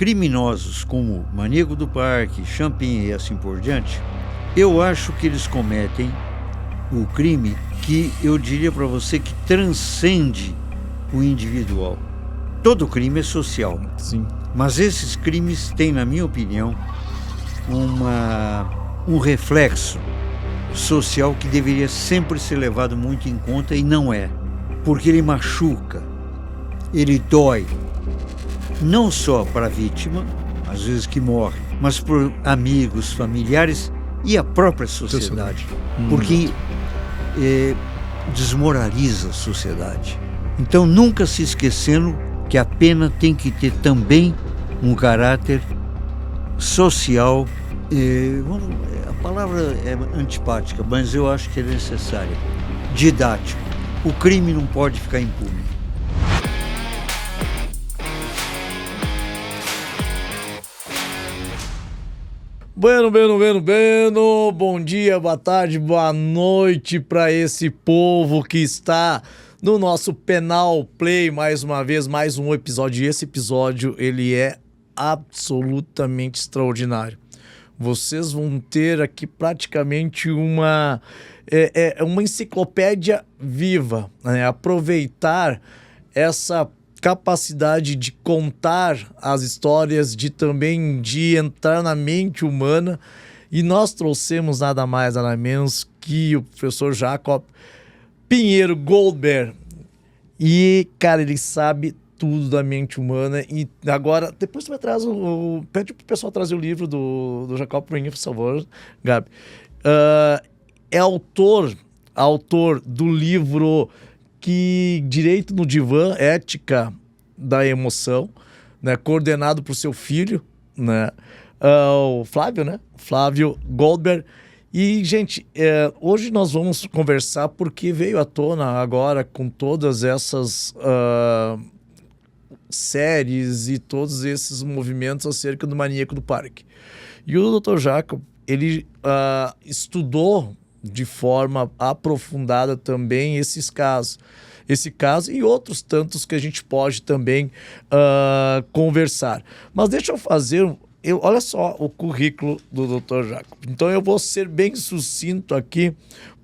criminosos como Maníaco do Parque, Champigny e assim por diante, eu acho que eles cometem o crime que eu diria para você que transcende o individual. Todo crime é social. Sim. Mas esses crimes têm, na minha opinião, um reflexo social que deveria sempre ser levado muito em conta e não é. Porque ele machuca, ele dói, não só para a vítima, às vezes que morre, mas por amigos, familiares e a própria sociedade. Porque desmoraliza a sociedade. Então, nunca se esquecendo que a pena tem que ter também um caráter social. A palavra é antipática, mas eu acho que é necessária. Didático. O crime não pode ficar impune. Bueno. Bom dia, boa tarde, boa noite para esse povo que está no nosso Penal Play mais uma vez, mais um episódio. E esse episódio, ele é absolutamente extraordinário. Vocês vão ter aqui praticamente uma enciclopédia viva, né? Aproveitar essa capacidade de contar as histórias, de entrar na mente humana. E nós trouxemos nada mais, nada menos que o professor Jacob Pinheiro Goldberg. E, cara, ele sabe tudo da mente humana. E agora, depois você vai trazer pede pro pessoal trazer o livro do Jacob Pinheiro, por favor, Gabi. É autor do livro Direito no Divã, Ética da Emoção, né? Coordenado por seu filho, né? O Flávio, né? Flávio Goldberg. E, gente, hoje nós vamos conversar porque veio à tona agora com todas essas séries e todos esses movimentos acerca do Maníaco do Parque. E o Dr. Jacob, ele estudou de forma aprofundada também esse caso e outros tantos que a gente pode também conversar. Mas deixa eu fazer... olha só o currículo do Dr. Jacob. Então eu vou ser bem sucinto aqui,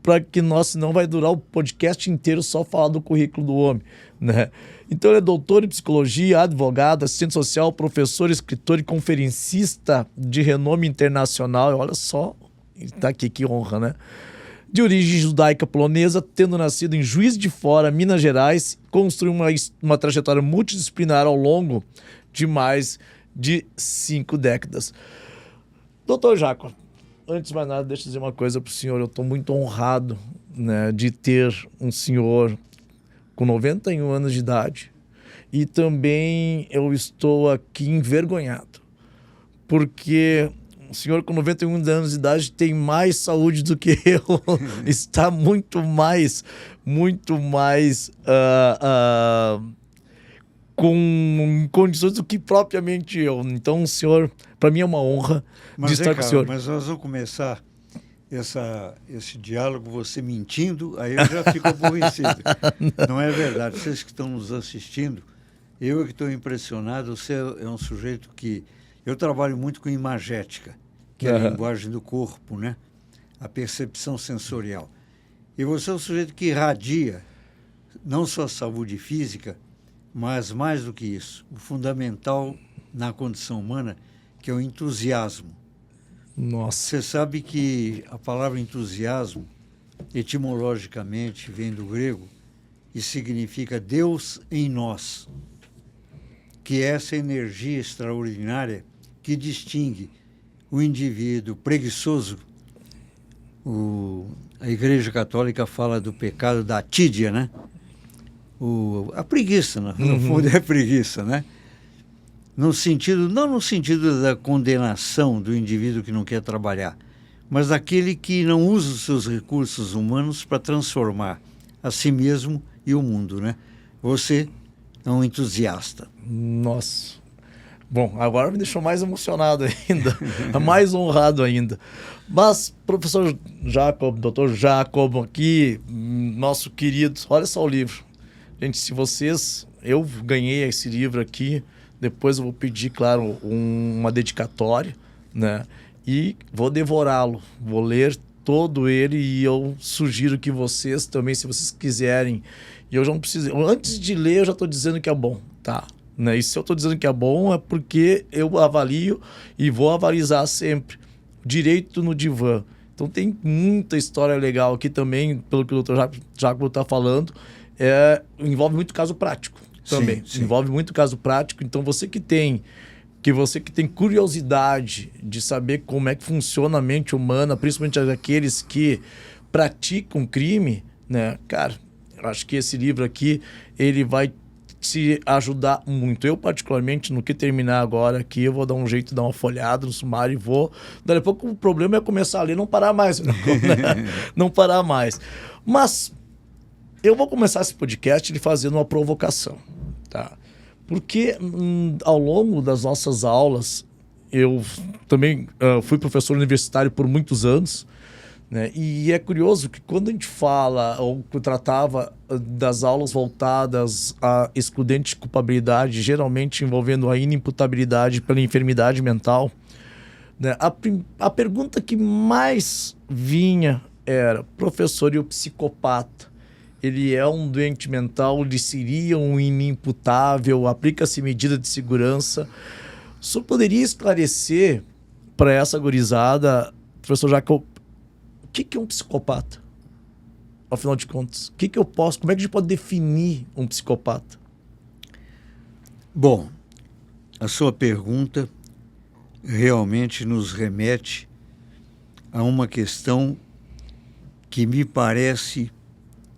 para que senão vai durar o podcast inteiro só falar do currículo do homem, né? Então ele é doutor em psicologia, advogado, assistente social, professor, escritor e conferencista de renome internacional. Olha só, tá aqui, que honra, né? De origem judaica polonesa, tendo nascido em Juiz de Fora, Minas Gerais, construiu uma trajetória multidisciplinar ao longo de mais de 5 décadas. Doutor Jacob, antes de mais nada, deixa eu dizer uma coisa para o senhor. Eu estou muito honrado, né, de ter um senhor com 91 anos de idade, e também eu estou aqui envergonhado, porque o senhor com 91 anos de idade tem mais saúde do que eu, está muito mais com condições do que propriamente eu. Então, o senhor, para mim é uma honra de estar com o senhor. Mas nós vamos começar esse diálogo, você mentindo, aí eu já fico aborrecido. Não é verdade. Vocês que estão nos assistindo, eu que estou impressionado. Você é um sujeito que... Eu trabalho muito com imagética, que é a linguagem do corpo, né? A percepção sensorial. E você é um sujeito que irradia não só a saúde física, mas mais do que isso, o fundamental na condição humana, que é o entusiasmo. Nossa. Você sabe que a palavra entusiasmo, etimologicamente, vem do grego e significa Deus em nós, que é essa energia extraordinária que distingue o indivíduo preguiçoso. A Igreja Católica fala do pecado da tídia, né? A preguiça, no fundo é preguiça, né? Não no sentido da condenação do indivíduo que não quer trabalhar, mas daquele que não usa os seus recursos humanos para transformar a si mesmo e o mundo, né? Você é um entusiasta. Nossa. Bom, agora me deixou mais emocionado ainda, mais honrado ainda. Mas, professor Jacob, doutor Jacob aqui, nosso querido, olha só o livro. Gente, eu ganhei esse livro aqui Depois eu vou pedir, claro, uma dedicatória, né? E vou devorá-lo, vou ler todo ele e eu sugiro que vocês também, se vocês quiserem, e eu já não preciso, antes de ler eu já estou dizendo que é bom, tá? Né? E se eu estou dizendo que é bom é porque eu avalio e vou avalizar sempre. Direito no Divã. Então tem muita história legal aqui também, pelo que o Dr. Jacobo está falando, envolve muito caso prático também. Sim. Envolve muito caso prático, então você que tem curiosidade de saber como é que funciona a mente humana, principalmente aqueles que praticam crime, né? Cara, eu acho que esse livro aqui, ele vai te ajudar muito. Eu, particularmente, no que terminar agora aqui, eu vou dar um jeito de dar uma folhada no sumário e vou... Daí a pouco o problema é começar a ler e não parar mais. Não parar mais. Mas eu vou começar esse podcast lhe fazendo uma provocação, tá? Porque ao longo das nossas aulas, eu também fui professor universitário por muitos anos, né? E é curioso que quando a gente fala ou tratava das aulas voltadas a excludente de culpabilidade, geralmente envolvendo a inimputabilidade pela enfermidade mental, né? A pergunta que mais vinha era: professor, e o psicopata? Ele é um doente mental? Ele seria um inimputável? Aplica-se medida de segurança? O senhor poderia esclarecer para essa gurizada, professor Jacob, o que é um psicopata? Afinal de contas, como é que a gente pode definir um psicopata? Bom, a sua pergunta realmente nos remete a uma questão que me parece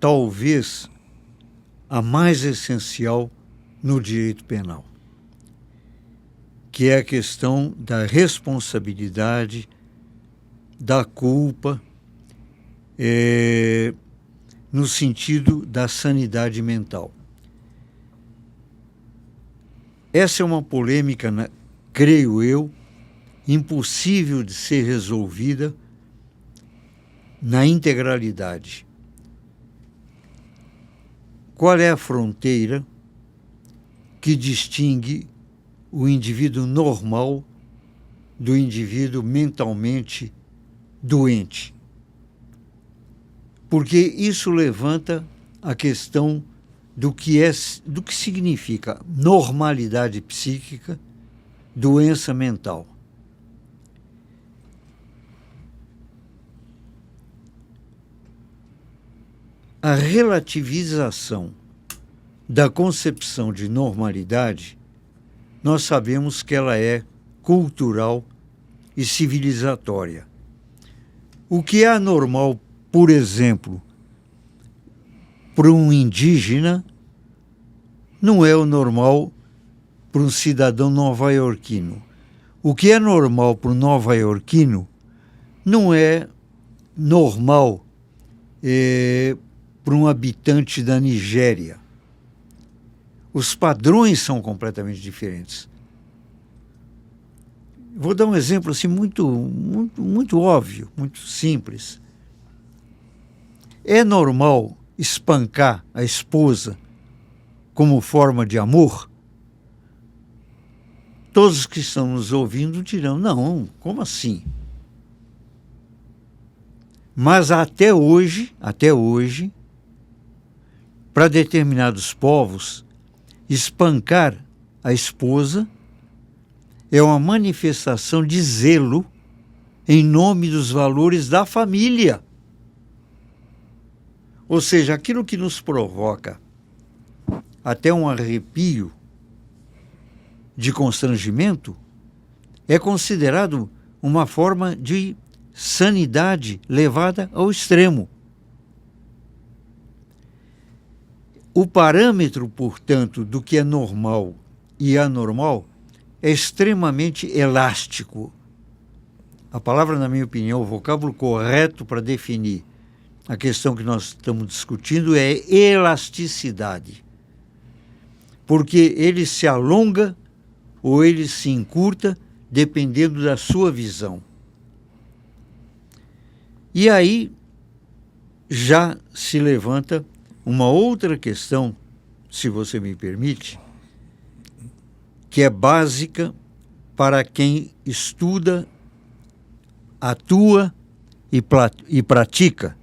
talvez a mais essencial no direito penal, que é a questão da responsabilidade, da culpa, no sentido da sanidade mental. Essa é uma polêmica, creio eu, impossível de ser resolvida na integralidade. Qual é a fronteira que distingue o indivíduo normal do indivíduo mentalmente doente? Porque isso levanta a questão do que significa normalidade psíquica, doença mental. A relativização da concepção de normalidade, nós sabemos que ela é cultural e civilizatória. O que é anormal, por exemplo, para um indígena, não é o normal para um cidadão nova-iorquino. O que é normal para um nova-iorquino não é normal para um habitante da Nigéria. Os padrões são completamente diferentes. Vou dar um exemplo assim muito óbvio, muito simples. É normal espancar a esposa como forma de amor? Todos que estão nos ouvindo dirão: não, como assim? Mas até hoje, para determinados povos, espancar a esposa é uma manifestação de zelo em nome dos valores da família. Ou seja, aquilo que nos provoca até um arrepio de constrangimento é considerado uma forma de sanidade levada ao extremo. O parâmetro, portanto, do que é normal e anormal é extremamente elástico. A palavra, na minha opinião, o vocábulo correto para definir a questão que nós estamos discutindo é elasticidade. Porque ele se alonga ou ele se encurta dependendo da sua visão. E aí já se levanta uma outra questão, se você me permite, que é básica para quem estuda, atua e pratica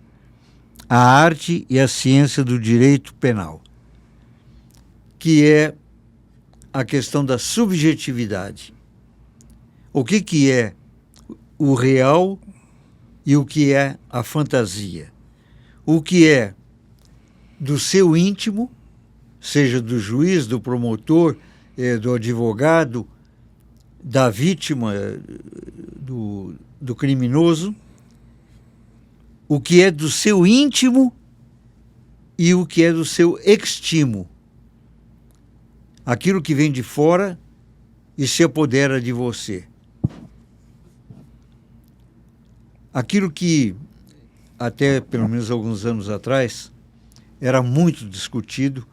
a arte e a ciência do direito penal, que é a questão da subjetividade. O que é o real e o que é a fantasia. O que é do seu íntimo, seja do juiz, do promotor, do advogado, da vítima, do criminoso, o que é do seu íntimo e o que é do seu extimo. Aquilo que vem de fora e se apodera de você. Aquilo que, até pelo menos alguns anos atrás, era muito discutido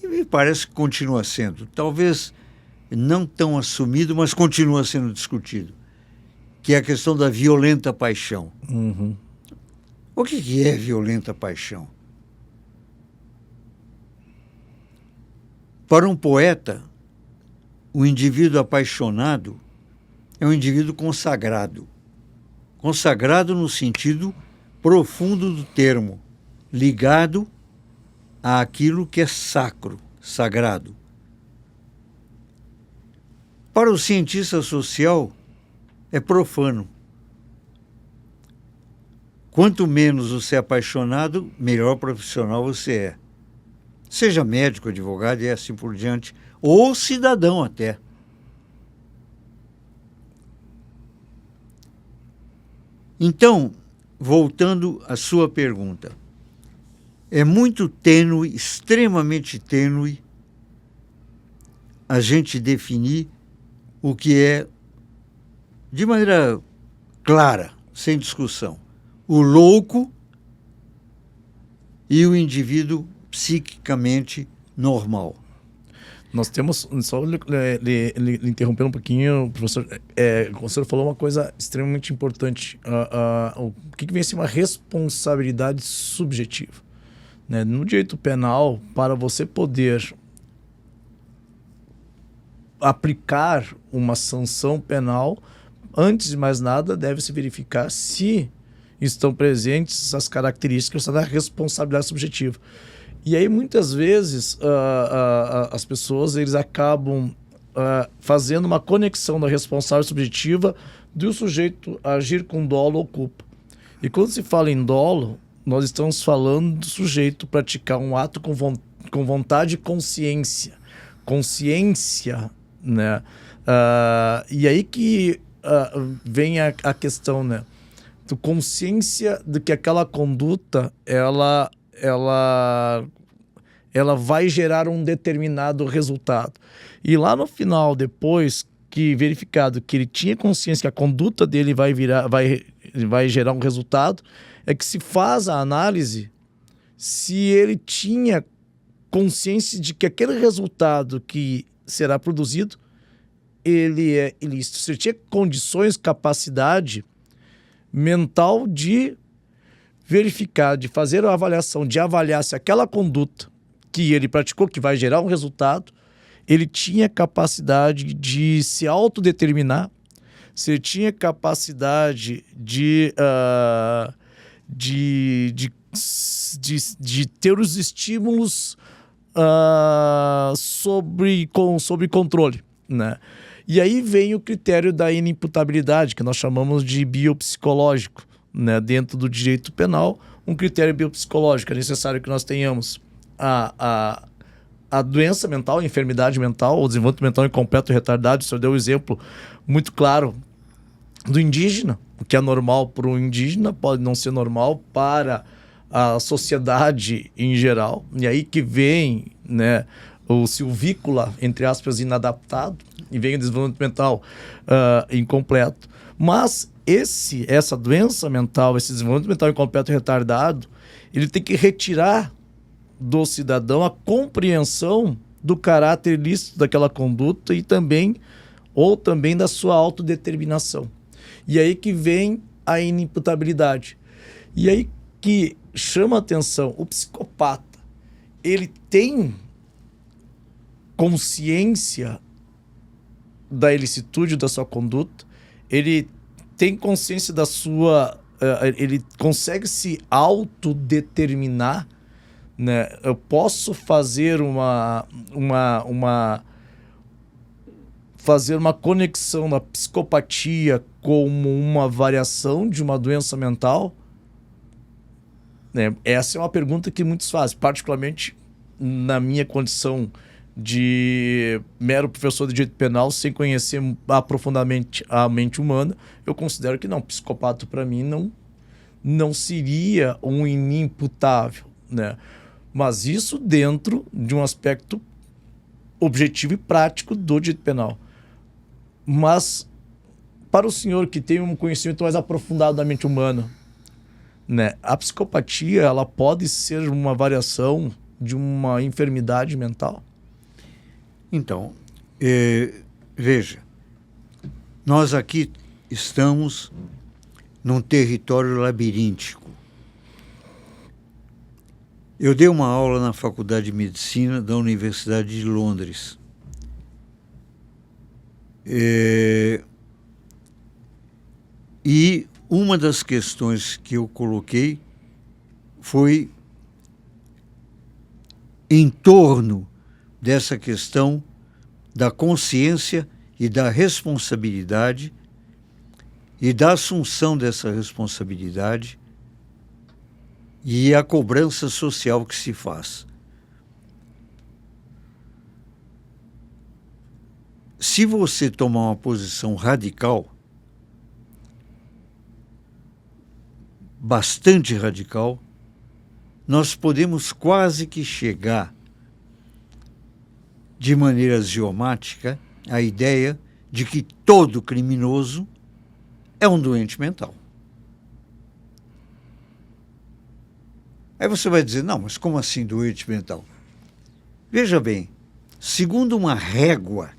e me parece que continua sendo. Talvez não tão assumido, mas continua sendo discutido, que é a questão da violenta paixão. Uhum. O que é violenta paixão? Para um poeta, o indivíduo apaixonado é um indivíduo consagrado. Consagrado no sentido profundo do termo, ligado àquilo que é sacro, sagrado. Para o cientista social, é profano. Quanto menos você é apaixonado, melhor profissional você é. Seja médico, advogado e assim por diante, ou cidadão até. Então, voltando à sua pergunta, é muito tênue, extremamente tênue, a gente definir o que é, de maneira clara, sem discussão, o louco e o indivíduo psiquicamente normal. Nós temos, só lhe interrompendo um pouquinho, professor, o senhor falou uma coisa extremamente importante. O que vem a ser uma responsabilidade subjetiva, né? No direito penal, para você poder aplicar uma sanção penal, antes de mais nada, deve-se verificar se estão presentes as características da responsabilidade subjetiva. E aí, muitas vezes, as pessoas eles acabam fazendo uma conexão da responsabilidade subjetiva do sujeito agir com dolo ou culpa. E quando se fala em dolo, nós estamos falando do sujeito praticar um ato com vontade e consciência. Consciência, né? E aí que vem a questão, né? Consciência de que aquela conduta, ela vai gerar um determinado resultado. E lá no final, depois que verificado que ele tinha consciência que a conduta dele vai gerar um resultado, é que se faz a análise se ele tinha consciência de que aquele resultado que será produzido, ele é ilícito. Se ele tinha condições, capacidade mental de verificar, de fazer a avaliação, de avaliar se aquela conduta que ele praticou, que vai gerar um resultado, ele tinha capacidade de se autodeterminar, se ele tinha capacidade de ter os estímulos sob controle, né? E aí vem o critério da inimputabilidade, que nós chamamos de biopsicológico, né? Dentro do direito penal, um critério biopsicológico. É necessário que nós tenhamos a doença mental, a enfermidade mental, o desenvolvimento mental incompleto e retardado. O senhor deu um exemplo muito claro do indígena. O que é normal para o indígena pode não ser normal para a sociedade em geral. E aí que vem, né, o silvícola, entre aspas, inadaptado, e vem o desenvolvimento mental incompleto. Mas essa doença mental, esse desenvolvimento mental incompleto e retardado, ele tem que retirar do cidadão a compreensão do caráter ilícito daquela conduta e também da sua autodeterminação. E aí que vem a inimputabilidade. E aí que chama a atenção, o psicopata, ele tem consciência da ilicitude da sua conduta, ele tem consciência da sua... ele consegue se autodeterminar, né? Eu posso fazer fazer uma conexão da psicopatia como uma variação de uma doença mental? Né? Essa é uma pergunta que muitos fazem, particularmente na minha condição de mero professor de direito penal, sem conhecer aprofundadamente a mente humana. Eu considero que não, psicopata para mim não seria um inimputável, né? Mas isso dentro de um aspecto objetivo e prático do direito penal. Mas para o senhor que tem um conhecimento mais aprofundado da mente humana, né, a psicopatia, ela pode ser uma variação de uma enfermidade mental? Então, veja, nós aqui estamos num território labiríntico. Eu dei uma aula na Faculdade de Medicina da Universidade de Londres. E uma das questões que eu coloquei foi em torno dessa questão da consciência e da responsabilidade e da assunção dessa responsabilidade e a cobrança social que se faz. Se você tomar uma posição radical, bastante radical, nós podemos quase que chegar de maneira axiomática à ideia de que todo criminoso é um doente mental. Aí você vai dizer, não, mas como assim doente mental? Veja bem, segundo uma régua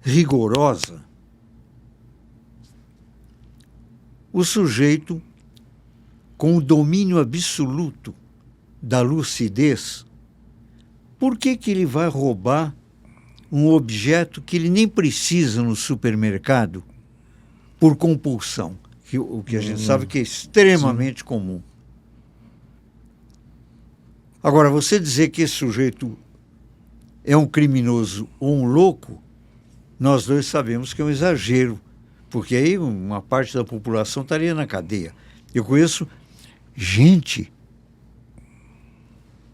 rigorosa, o sujeito com o domínio absoluto da lucidez, por que ele vai roubar um objeto que ele nem precisa no supermercado por compulsão? O que a gente sabe que é extremamente comum. Agora, você dizer que esse sujeito é um criminoso ou um louco, nós dois sabemos que é um exagero, porque aí uma parte da população estaria na cadeia. Eu conheço gente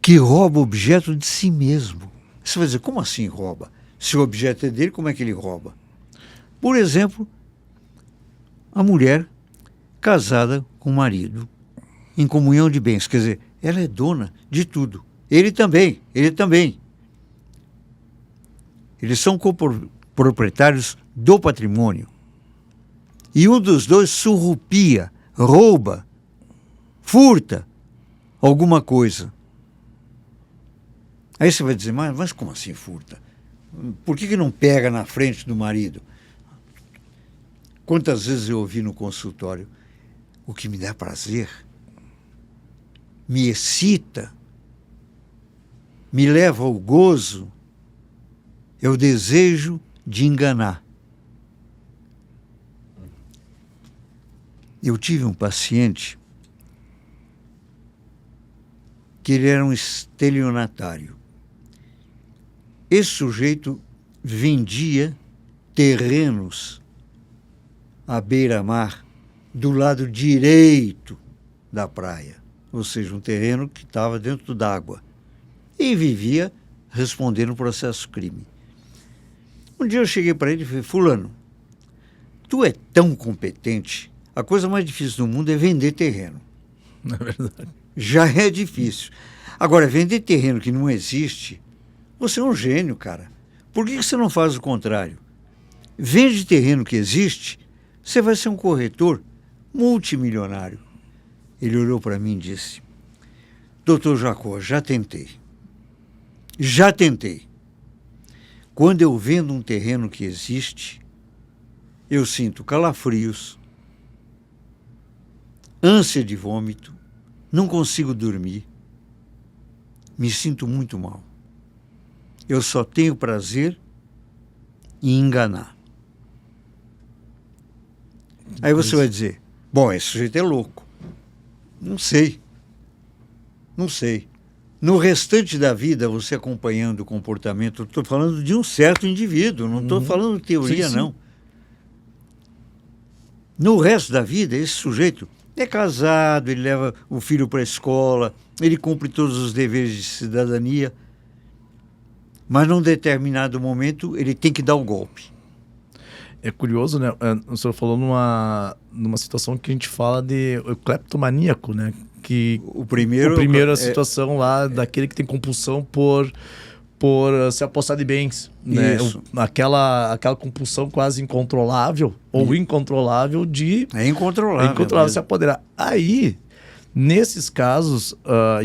que rouba objeto de si mesmo. Você vai dizer, como assim rouba? Se o objeto é dele, como é que ele rouba? Por exemplo, a mulher casada com o marido, em comunhão de bens, quer dizer, ela é dona de tudo. Ele também. Eles são proprietários do patrimônio. E um dos dois surrupia, rouba, furta alguma coisa. Aí você vai dizer, mas como assim furta? Por que não pega na frente do marido? Quantas vezes eu ouvi no consultório, o que me dá prazer, me excita, me leva ao gozo, é o desejo de enganar. Eu tive um paciente que ele era um estelionatário. Esse sujeito vendia terrenos à beira-mar do lado direito da praia, ou seja, um terreno que estava dentro d'água, e vivia respondendo processo crime. Um dia eu cheguei para ele e falei, fulano, tu é tão competente, a coisa mais difícil do mundo é vender terreno. Não é verdade. Já é difícil. Agora, vender terreno que não existe, você é um gênio, cara. Por que você não faz o contrário? Vende terreno que existe, você vai ser um corretor multimilionário. Ele olhou para mim e disse, doutor Jacó, já tentei. Quando eu vendo um terreno que existe, eu sinto calafrios, ânsia de vômito, não consigo dormir, me sinto muito mal. Eu só tenho prazer em enganar. Aí você vai dizer, bom, esse sujeito é louco. Não sei. Não sei. No restante da vida, você acompanhando o comportamento, estou falando de um certo indivíduo, não estou falando de teoria, sim. não. No resto da vida, esse sujeito é casado, ele leva o filho para a escola, ele cumpre todos os deveres de cidadania, mas num determinado momento ele tem que dar o golpe. É curioso, né? O senhor falou numa situação que a gente fala de cleptomaníaco, né? Que o primeiro é a situação lá daquele que tem compulsão por se apossar de bens, né? Aquela compulsão quase incontrolável ou incontrolável de... É incontrolável. Se apoderar. Aí, nesses casos,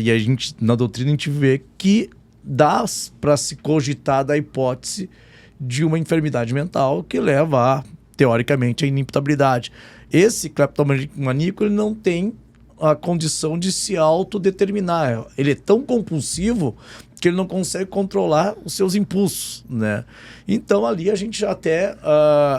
e a gente, na doutrina, a gente vê que dá para se cogitar da hipótese de uma enfermidade mental que leva, teoricamente, à inimputabilidade. Esse cleptomaníaco, ele não tem a condição de se autodeterminar. Ele é tão compulsivo que ele não consegue controlar os seus impulsos, né? Então, ali a gente já até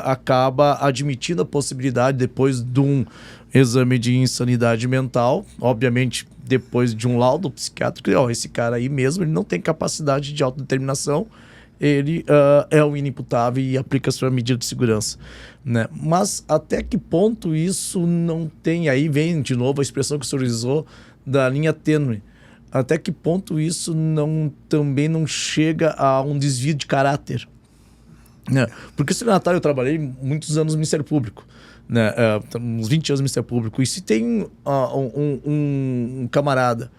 acaba admitindo a possibilidade, depois de um exame de insanidade mental, obviamente, depois de um laudo psiquiátrico, esse cara aí mesmo, ele não tem capacidade de autodeterminação, ele é um inimputável e aplica a sua medida de segurança, né? Mas até que ponto isso não tem... Aí vem de novo a expressão que o senhor usou da linha tênue. Até que ponto isso também não chega a um desvio de caráter, né? Porque o estelionatário, eu trabalhei muitos anos no Ministério Público, né? Uns 20 anos no Ministério Público. E se tem um camarada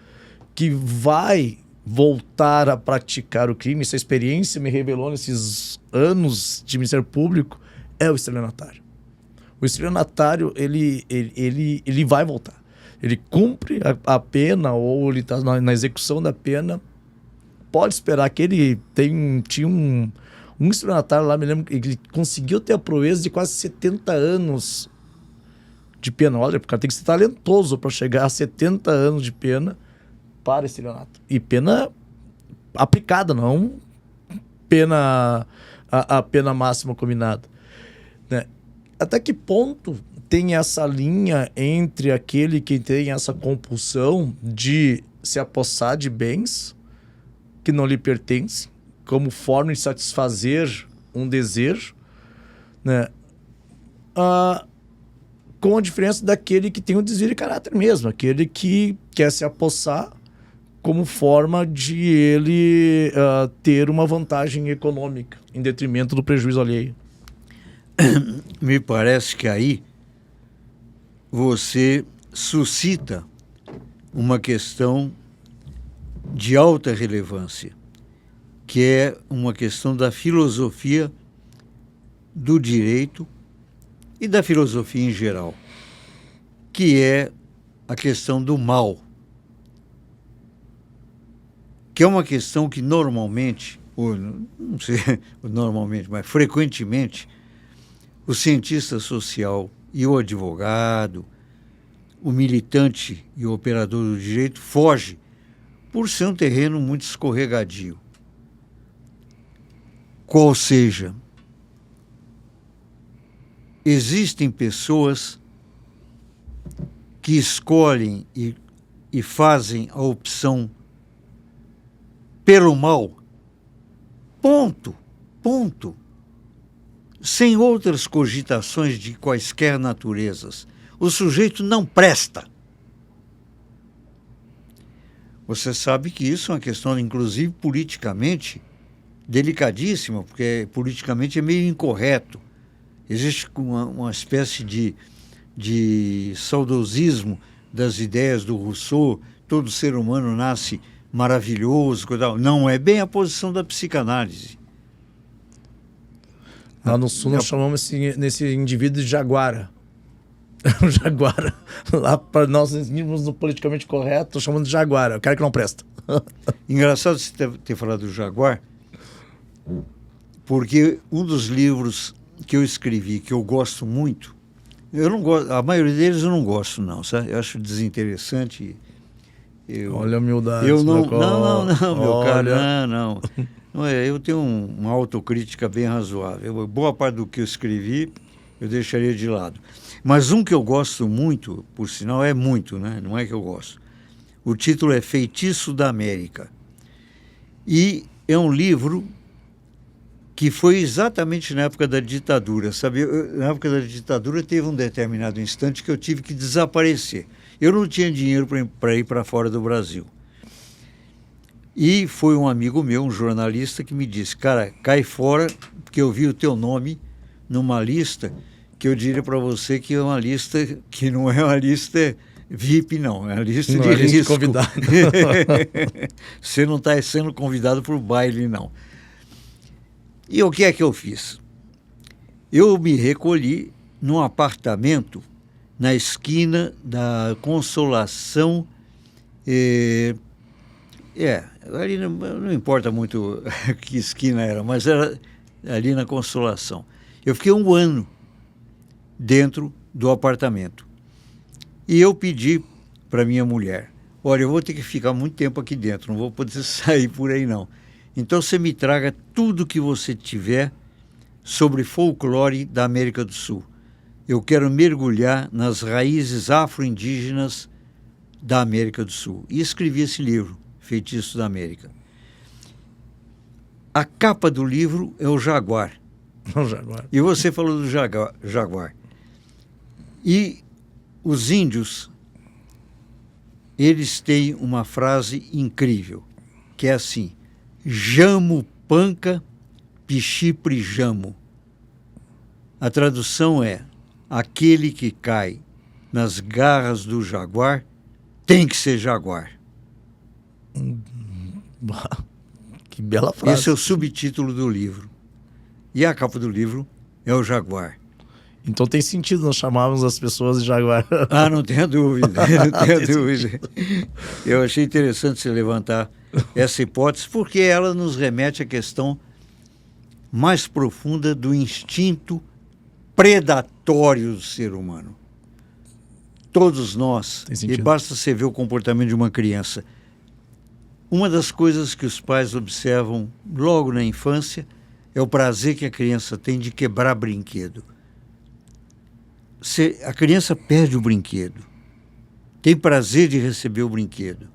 que vai voltar a praticar o crime, essa experiência me revelou nesses anos de Ministério Público, é o estelionatário. O estelionatário, ele vai voltar. Ele cumpre a pena, ou ele está na execução da pena, pode esperar que ele tinha um estelionatário lá, me lembro que ele conseguiu ter a proeza de quase 70 anos de pena. Olha, o cara tem que ser talentoso para chegar a 70 anos de pena para estelionato. E pena aplicada, não a pena máxima combinada, né? Até que ponto tem essa linha entre aquele que tem essa compulsão de se apossar de bens que não lhe pertencem, como forma de satisfazer um desejo, né? Com a diferença daquele que tem um desvio de caráter mesmo, aquele que quer se apossar como forma de ele ter uma vantagem econômica em detrimento do prejuízo alheio. Me parece que aí você suscita uma questão de alta relevância, que é uma questão da filosofia do direito e da filosofia em geral, que é a questão do mal, que é uma questão que normalmente, ou não sei normalmente, mas frequentemente, o cientista social e o advogado, o militante e o operador do direito foge por ser um terreno muito escorregadio. Qual seja, existem pessoas que escolhem e fazem a opção pelo mal, ponto, sem outras cogitações de quaisquer naturezas. O sujeito não presta. Você sabe que isso é uma questão, inclusive, politicamente delicadíssima, porque politicamente é meio incorreto. Existe uma espécie de saudosismo das ideias do Rousseau, todo ser humano nasce maravilhoso, não é bem a posição da psicanálise. Lá no Sul nós chamamos nesse indivíduo de jaguara. O jaguara. Lá para nós irmos no politicamente correto, nós chamamos de jaguara, o cara que não presta. Engraçado você ter falado do jaguar, porque um dos livros que eu escrevi, que eu gosto muito, eu não gosto, a maioria deles eu não gosto não, sabe? Eu acho desinteressante. Olha a humildade. Eu não, meu cara, não. Eu tenho uma autocrítica bem razoável. Boa parte do que eu escrevi eu deixaria de lado. Mas um que eu gosto muito, por sinal, é muito, né? Não é que eu gosto. O título é Feitiço da América. E é um livro que foi exatamente na época da ditadura, sabe? Na época da ditadura teve um determinado instante que eu tive que desaparecer. Eu não tinha dinheiro para ir para fora do Brasil. E foi um amigo meu, um jornalista, que me disse, cara, cai fora, porque eu vi o teu nome numa lista que eu diria para você que é uma lista que não é uma lista VIP, não. É uma lista de risco. Convidado. Você não está sendo convidado para o baile, não. E o que é que eu fiz? Eu me recolhi num apartamento na esquina da Consolação. Ali não importa muito que esquina era, mas era ali na Consolação. Eu fiquei 1 ano dentro do apartamento. E eu pedi para minha mulher, olha, eu vou ter que ficar muito tempo aqui dentro, não vou poder sair por aí não. Então você me traga tudo que você tiver sobre folclore da América do Sul. Eu quero mergulhar nas raízes afro-indígenas da América do Sul. E escrevi esse livro, Feitiço da América. A capa do livro é o jaguar. O jaguar. E você falou do jaguar. E os índios, eles têm uma frase incrível, que é assim, jamo panca pichipri jamo. A tradução é, aquele que cai nas garras do jaguar tem que ser jaguar. Que bela frase. Esse é o subtítulo do livro. E a capa do livro é o jaguar. Então tem sentido nós chamarmos as pessoas de jaguar. Ah, não tenha dúvida, não tenha dúvida. Eu achei interessante você levantar essa hipótese, porque ela nos remete à questão mais profunda do instinto predatório do ser humano. Todos nós, e basta você ver o comportamento de uma criança. Uma das coisas que os pais observam logo na infância é o prazer que a criança tem de quebrar brinquedo. A criança perde o brinquedo, tem prazer de receber o brinquedo,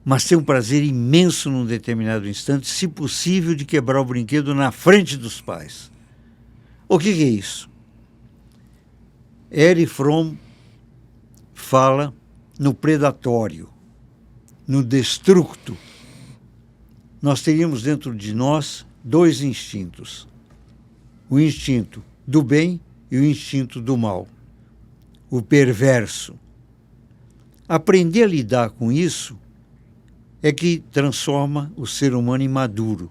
mas tem um prazer imenso num determinado instante, se possível, de quebrar o brinquedo na frente dos pais. O que é isso? Erich Fromm fala no predatório, no destructo. Nós teríamos dentro de nós 2 instintos. O instinto do bem e o instinto do mal. O perverso. Aprender a lidar com isso é que transforma o ser humano em maduro.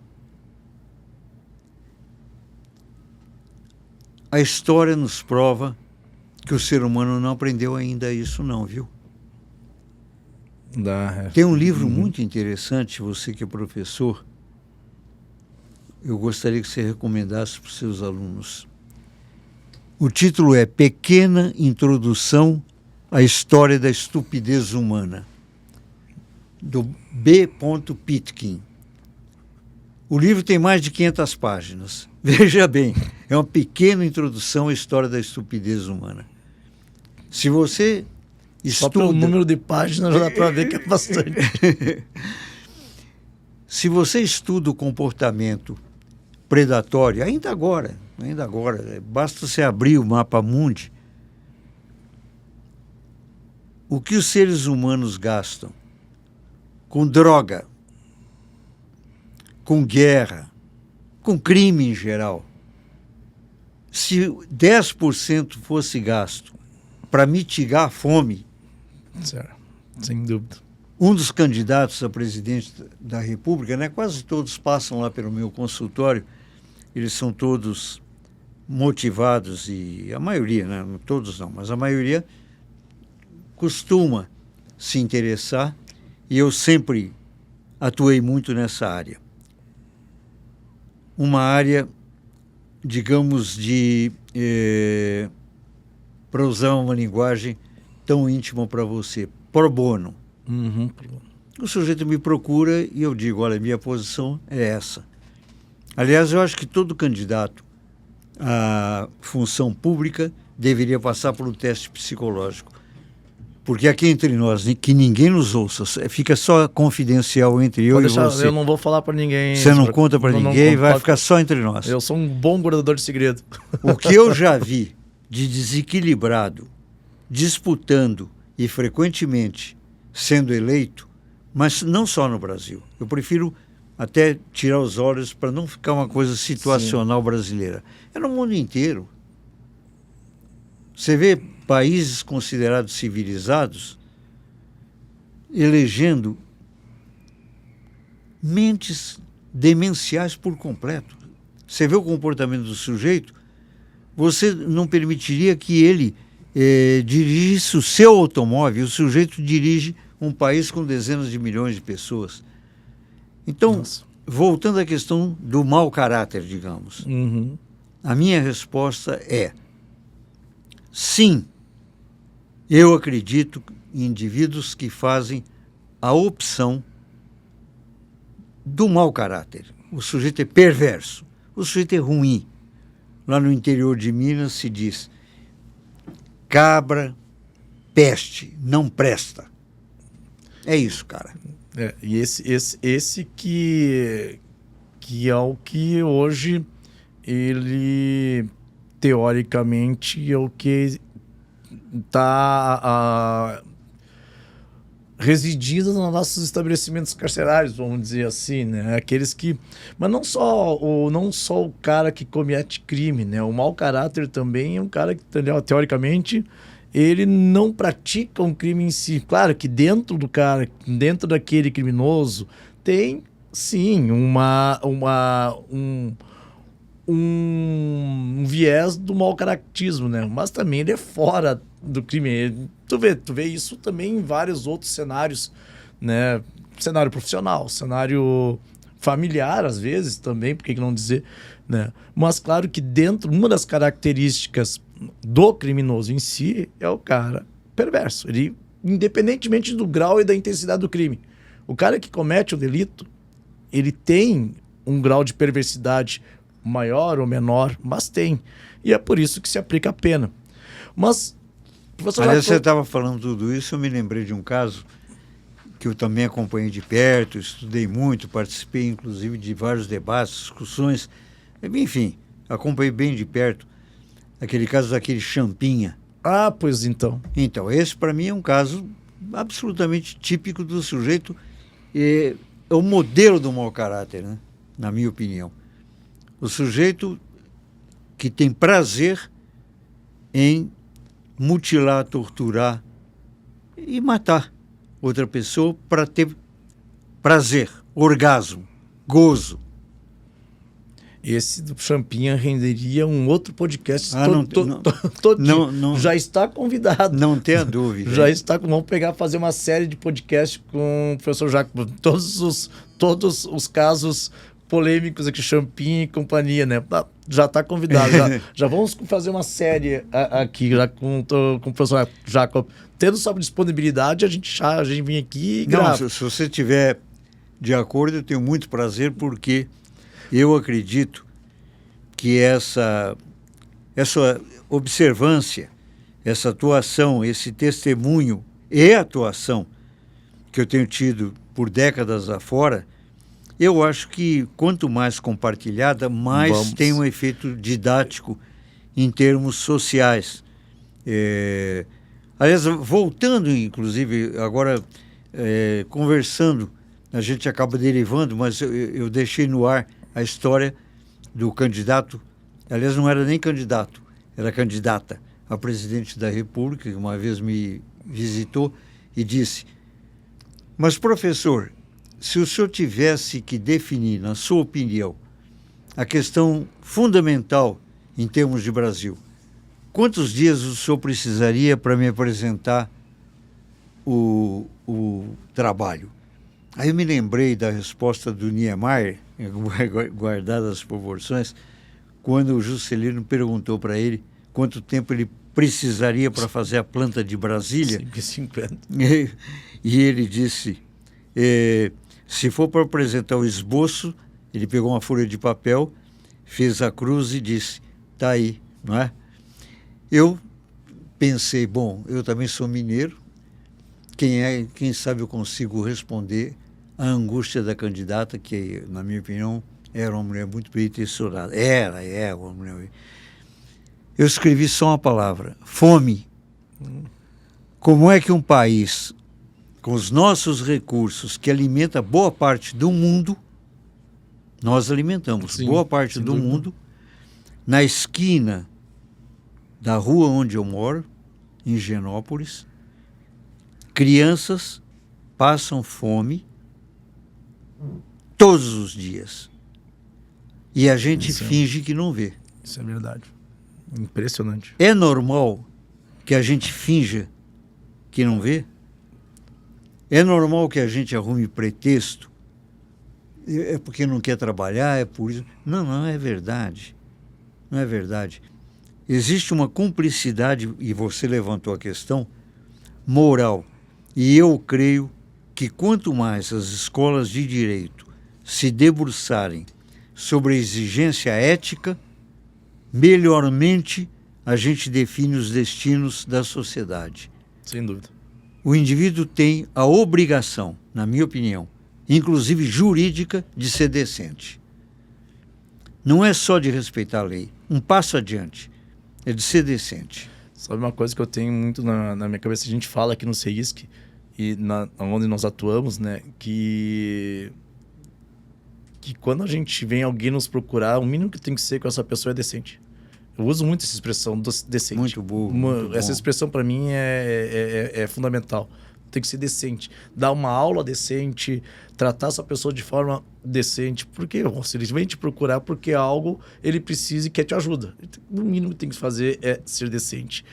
A história nos prova que o ser humano não aprendeu ainda isso não, viu? Tem um livro muito interessante, você que é professor, eu gostaria que você recomendasse para os seus alunos. O título é Pequena Introdução à História da Estupidez Humana, do B. Pitkin. O livro tem mais de 500 páginas. Veja bem, é uma pequena introdução à história da estupidez humana. Se você estuda... Só pelo número de páginas já dá para ver que é bastante. Se você estuda o comportamento predatório, ainda agora, basta você abrir o mapa mundi, o que os seres humanos gastam com droga, com guerra, com crime em geral. Se 10% fosse gasto para mitigar a fome, certo. Sem dúvida. Um dos candidatos a presidente da República, né, quase todos passam lá pelo meu consultório, eles são todos motivados e a maioria, né, todos não, mas a maioria costuma se interessar e eu sempre atuei muito nessa área. Uma área, digamos, para usar uma linguagem tão íntima para você, pro bono. Uhum. O sujeito me procura e eu digo, olha, minha posição é essa. Aliás, eu acho que todo candidato a função pública deveria passar por um teste psicológico. Porque aqui entre nós, que ninguém nos ouça, fica só confidencial entre eu e você. Eu não vou falar para ninguém. Você não conta para ninguém, vai ficar só entre nós. Eu sou um bom guardador de segredo. O que eu já vi de desequilibrado, disputando e frequentemente sendo eleito, mas não só no Brasil. Eu prefiro até tirar os olhos para não ficar uma coisa situacional brasileira. É no mundo inteiro. Você vê países considerados civilizados elegendo mentes demenciais por completo. Você vê o comportamento do sujeito, você não permitiria que ele dirigisse o seu automóvel. O sujeito dirige um país com dezenas de milhões de pessoas. Então, voltando à questão do mau caráter, digamos, a minha resposta é: sim, eu acredito em indivíduos que fazem a opção do mau caráter. O sujeito é perverso, o sujeito é ruim. Lá no interior de Minas se diz: cabra, peste, não presta. É isso, cara. E esse que é o que hoje ele, teoricamente, é o que está residindo nos nossos estabelecimentos carcerários, vamos dizer assim, né? Aqueles que... Mas não só o cara que comete crime, né? O mau caráter também é um cara que, teoricamente, ele não pratica um crime em si. Claro que dentro do cara, dentro daquele criminoso, tem, sim, um viés do mau caratismo, né? Mas também ele é fora do crime. Tu vê isso também em vários outros cenários, né? Cenário profissional, cenário familiar, às vezes, também, por que não dizer, né? Mas claro que dentro, uma das características do criminoso em si é o cara perverso. Ele, independentemente do grau e da intensidade do crime, o cara que comete o delito, ele tem um grau de perversidade maior ou menor, mas tem. E é por isso que se aplica a pena. Mas, professor... Aliás, você estava falando tudo isso, eu me lembrei de um caso que eu também acompanhei de perto, estudei muito, participei inclusive de vários debates, discussões, enfim, acompanhei bem de perto aquele caso daquele Champinha. Ah, pois então. Então, esse para mim é um caso absolutamente típico do sujeito, é o modelo do mau caráter, né? Na minha opinião. O sujeito que tem prazer em mutilar, torturar e matar outra pessoa para ter prazer, orgasmo, gozo. Esse do Champinha renderia um outro podcast. Já está convidado. Não tenha dúvida. Já está. Vamos fazer uma série de podcasts com o professor Jacob. Todos os casos polêmicos aqui, Champinha e companhia, né? Já está convidado. Já vamos fazer uma série aqui já com o professor Jacob. Tendo sua disponibilidade, a gente vem aqui e grava. Não, se você estiver de acordo, eu tenho muito prazer, porque eu acredito que essa observância, essa atuação, esse testemunho e atuação que eu tenho tido por décadas afora, eu acho que quanto mais compartilhada, mais tem um efeito didático em termos sociais. Aliás, voltando, inclusive, agora conversando, a gente acaba derivando, mas eu deixei no ar a história do candidato, aliás, não era nem candidato, era candidata a presidente da República, que uma vez me visitou e disse: mas, professor, se o senhor tivesse que definir, na sua opinião, a questão fundamental em termos de Brasil, quantos dias o senhor precisaria para me apresentar o trabalho? Aí eu me lembrei da resposta do Niemeyer, guardadas as proporções, quando o Juscelino perguntou para ele quanto tempo ele precisaria para fazer a planta de Brasília. 50. E ele disse, se for para apresentar o esboço, ele pegou uma folha de papel, fez a cruz e disse: Está aí, não é? Eu pensei, bom, eu também sou mineiro, quem sabe eu consigo responder à angústia da candidata, que, na minha opinião, era uma mulher muito bem intencionada. É uma mulher. Eu escrevi só uma palavra: fome. Como é que um país, com os nossos recursos, que alimenta boa parte do mundo, nós alimentamos boa parte do mundo, na esquina da rua onde eu moro, em Higienópolis, crianças passam fome todos os dias. E a gente finge que não vê. Isso é verdade. Impressionante. É normal que a gente finja que não vê? É normal que a gente arrume pretexto? É porque não quer trabalhar, é por isso. Não, não é verdade. Não é verdade. Existe uma cumplicidade, e você levantou a questão, moral. E eu creio que quanto mais as escolas de direito se debruçarem sobre a exigência ética, melhormente a gente define os destinos da sociedade. Sem dúvida. O indivíduo tem a obrigação, na minha opinião, inclusive jurídica, de ser decente. Não é só de respeitar a lei. Um passo adiante é de ser decente. Sabe uma coisa que eu tenho muito na minha cabeça, a gente fala aqui no CEISC, e onde nós atuamos, né, que quando a gente vem alguém nos procurar, o mínimo que tem que ser com essa pessoa é decente. Eu uso muito essa expressão, decente. Muito bom. Essa expressão, para mim, é fundamental. Tem que ser decente. Dar uma aula decente, tratar essa pessoa de forma decente. Porque se ele vem te procurar porque algo ele precisa e quer te ajuda. No mínimo que tem que fazer é ser decente.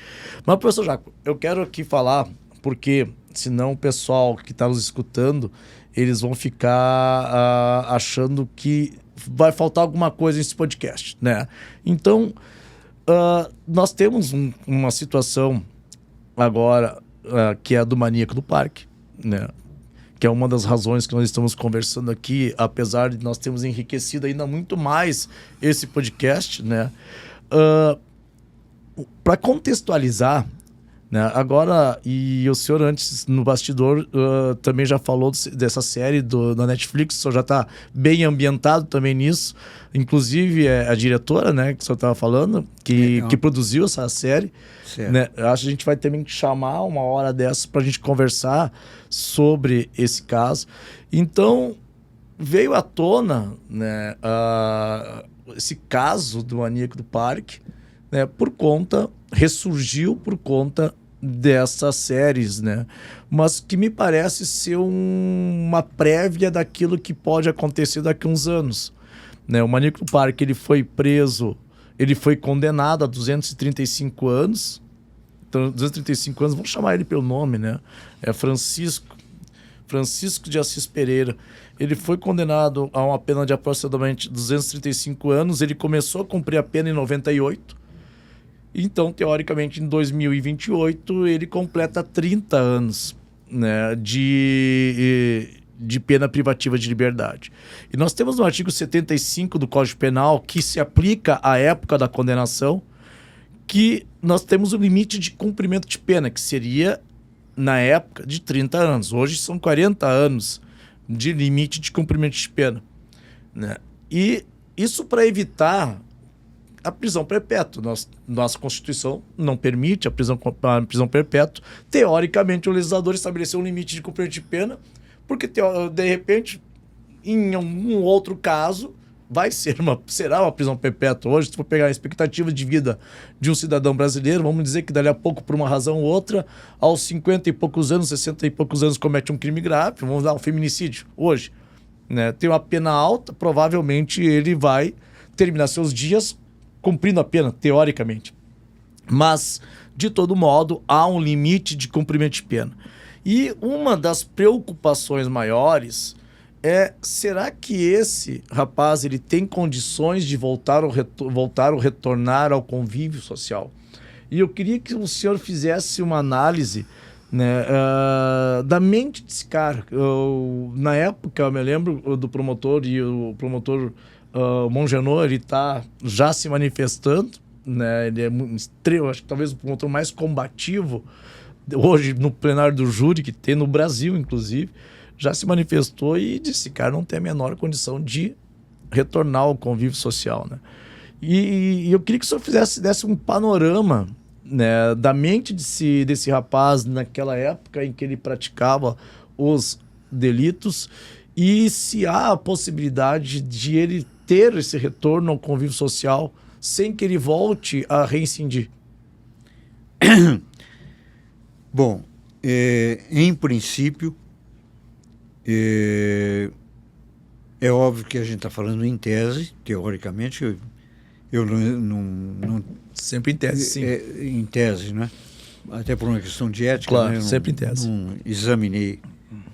Mas, professor Jaco, eu quero aqui falar, porque senão o pessoal que está nos escutando, eles vão ficar achando que vai faltar alguma coisa nesse podcast, né? Então, nós temos uma situação agora que é a do Maníaco do Parque, né? Que é uma das razões que nós estamos conversando aqui, apesar de nós termos enriquecido ainda muito mais esse podcast, né? Para contextualizar, né? Agora, e o senhor antes no bastidor também já falou dessa série da Netflix, o senhor já está bem ambientado também nisso, inclusive a diretora, né, que o senhor estava falando, que produziu essa série, né? Acho que a gente vai também chamar uma hora dessa para a gente conversar sobre esse caso. Então, veio à tona, né, esse caso do Maníaco do Parque, né, ressurgiu por conta dessas séries, né? Mas que me parece ser uma prévia daquilo que pode acontecer daqui a uns anos, né? O Maníaco do Parque, ele foi preso, ele foi condenado a 235 anos. Então, 235 anos, vamos chamar ele pelo nome, né? É Francisco de Assis Pereira. Ele foi condenado a uma pena de aproximadamente 235 anos. Ele começou a cumprir a pena em 98. Então, teoricamente, em 2028, ele completa 30 anos, né, de pena privativa de liberdade. E nós temos no artigo 75 do Código Penal, que se aplica à época da condenação, que nós temos o limite de cumprimento de pena, que seria, na época, de 30 anos. Hoje são 40 anos de limite de cumprimento de pena, né? E isso para evitar a prisão perpétua. Nossa Constituição não permite a prisão perpétua. Teoricamente, o legislador estabeleceu um limite de cumprimento de pena, porque, de repente, em algum outro caso, será uma prisão perpétua. Hoje, se for pegar a expectativa de vida de um cidadão brasileiro, vamos dizer que dali a pouco, por uma razão ou outra, aos 50 e poucos anos, 60 e poucos anos, comete um crime grave, vamos dar um feminicídio hoje, né? Tem uma pena alta, provavelmente ele vai terminar seus dias cumprindo a pena, teoricamente. Mas, de todo modo, há um limite de cumprimento de pena. E uma das preocupações maiores é, será que esse rapaz ele tem condições de voltar ou retornar ao convívio social? E eu queria que o senhor fizesse uma análise, né, da mente desse cara. Na época, eu me lembro do promotor, e o promotor Mongenor, ele está já se manifestando, né? Ele é extremo, acho que talvez o ponto mais combativo hoje no plenário do júri, que tem no Brasil, inclusive, já se manifestou e disse, cara, não tem a menor condição de retornar ao convívio social, né? E eu queria que o senhor desse um panorama, né, da mente desse rapaz naquela época em que ele praticava os delitos e se há a possibilidade de ele ter esse retorno ao convívio social sem que ele volte a reincidir. Bom, em princípio, é óbvio que a gente está falando em tese, teoricamente, eu não sempre em tese, sim. Em tese, né? Até por uma questão de ética, claro, né? Sempre em tese. Não examinei,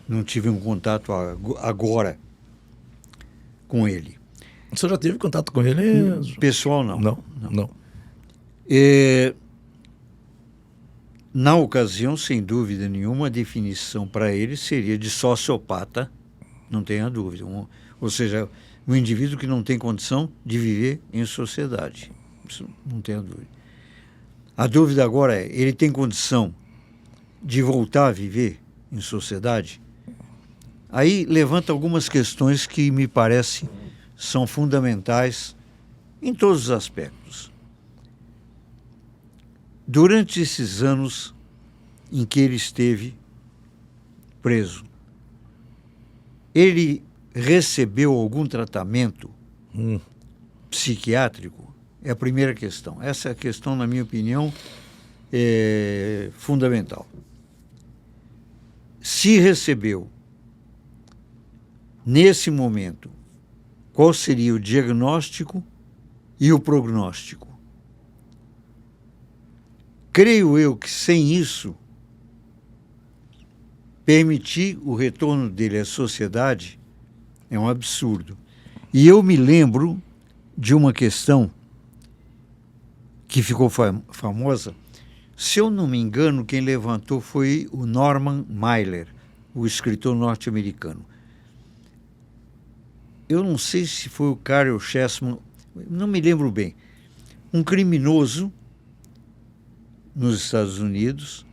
não tive um contato agora com ele. O senhor já teve contato com ele? Pessoal, não. Não. Na ocasião, sem dúvida nenhuma, a definição para ele seria de sociopata, não tenha dúvida. Ou seja, um indivíduo que não tem condição de viver em sociedade. Isso não tenha dúvida. A dúvida agora é, ele tem condição de voltar a viver em sociedade? Aí levanta algumas questões que me parecem são fundamentais em todos os aspectos. Durante esses anos em que ele esteve preso, ele recebeu algum tratamento psiquiátrico? É a primeira questão. Essa questão, na minha opinião, é fundamental. Se recebeu, nesse momento, qual seria o diagnóstico e o prognóstico? Creio eu que sem isso, permitir o retorno dele à sociedade é um absurdo. E eu me lembro de uma questão que ficou famosa. Se eu não me engano, quem levantou foi o Norman Mailer, o escritor norte-americano. Eu não sei se foi o Carl Chessman, não me lembro bem. Um criminoso nos Estados Unidos,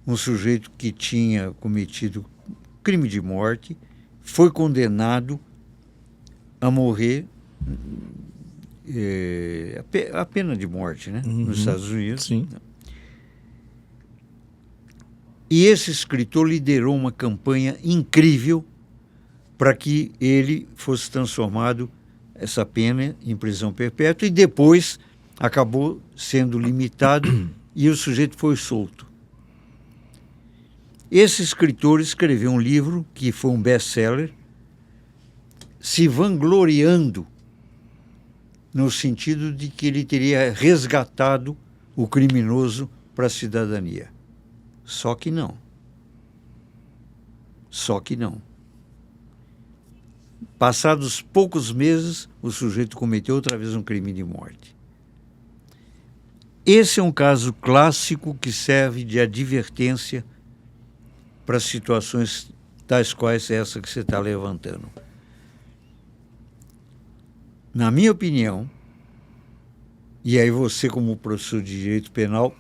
um sujeito que tinha cometido crime de morte, foi condenado a morrer a pena de morte, né? Nos Estados Unidos. Sim. E esse escritor liderou uma campanha incrível para que ele fosse transformado, essa pena, em prisão perpétua, e depois acabou sendo limitado e o sujeito foi solto. Esse escritor escreveu um livro que foi um best-seller, se vangloriando no sentido de que ele teria resgatado o criminoso para a cidadania. Só que não. Passados poucos meses, o sujeito cometeu outra vez um crime de morte. Esse é um caso clássico que serve de advertência para situações tais quais essa que você está levantando. Na minha opinião, e aí você como professor de direito penal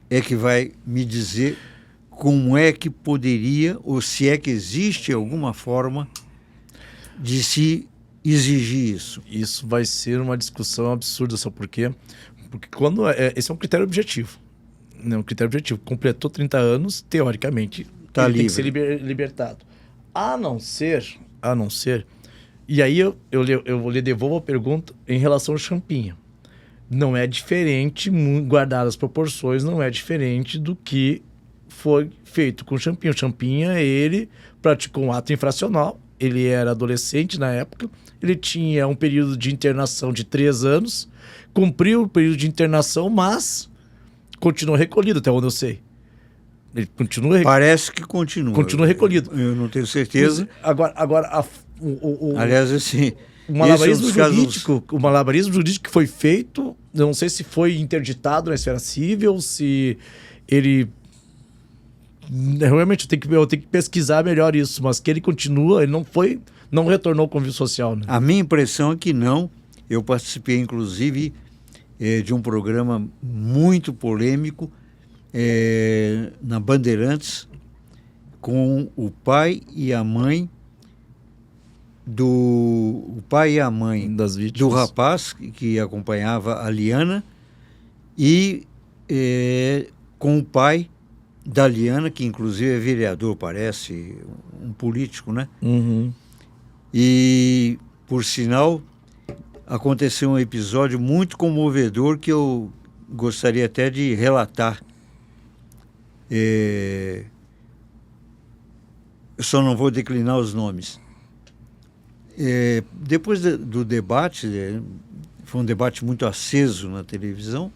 é que vai me dizer como é que poderia, ou se é que existe alguma forma de se exigir isso. Isso vai ser uma discussão absurda, sabe por quê? Porque esse é um critério objetivo. Né? Um critério objetivo. Completou 30 anos, teoricamente, ele tem que ser libertado. A não ser, e aí eu lhe devolvo a pergunta em relação ao Champinha. Não é diferente, guardadas as proporções, não é diferente do que foi feito com o Champinha. O Champinha, ele praticou um ato infracional, ele era adolescente na época, ele tinha um período de internação de 3 anos, cumpriu o período de internação, mas continuou recolhido, até onde eu sei. Ele continua... Parece que continua. Continua recolhido. Eu não tenho certeza. Agora aliás, assim... O malabarismo jurídico que foi feito, eu não sei se foi interditado na esfera civil, se ele... Realmente eu tenho que pesquisar melhor isso, mas que ele continua, ele não retornou ao convívio social. Né? A minha impressão é que não, Eu participei, inclusive, de um programa muito polêmico na Bandeirantes, com o pai e a mãe das vítimas, do rapaz que acompanhava a Liana, e com o pai da Liana, que inclusive é vereador, parece, um político, né? Uhum. E, por sinal, aconteceu um episódio muito comovedor que eu gostaria até de relatar. Eu só não vou declinar os nomes. Depois do debate, foi um debate muito aceso na televisão,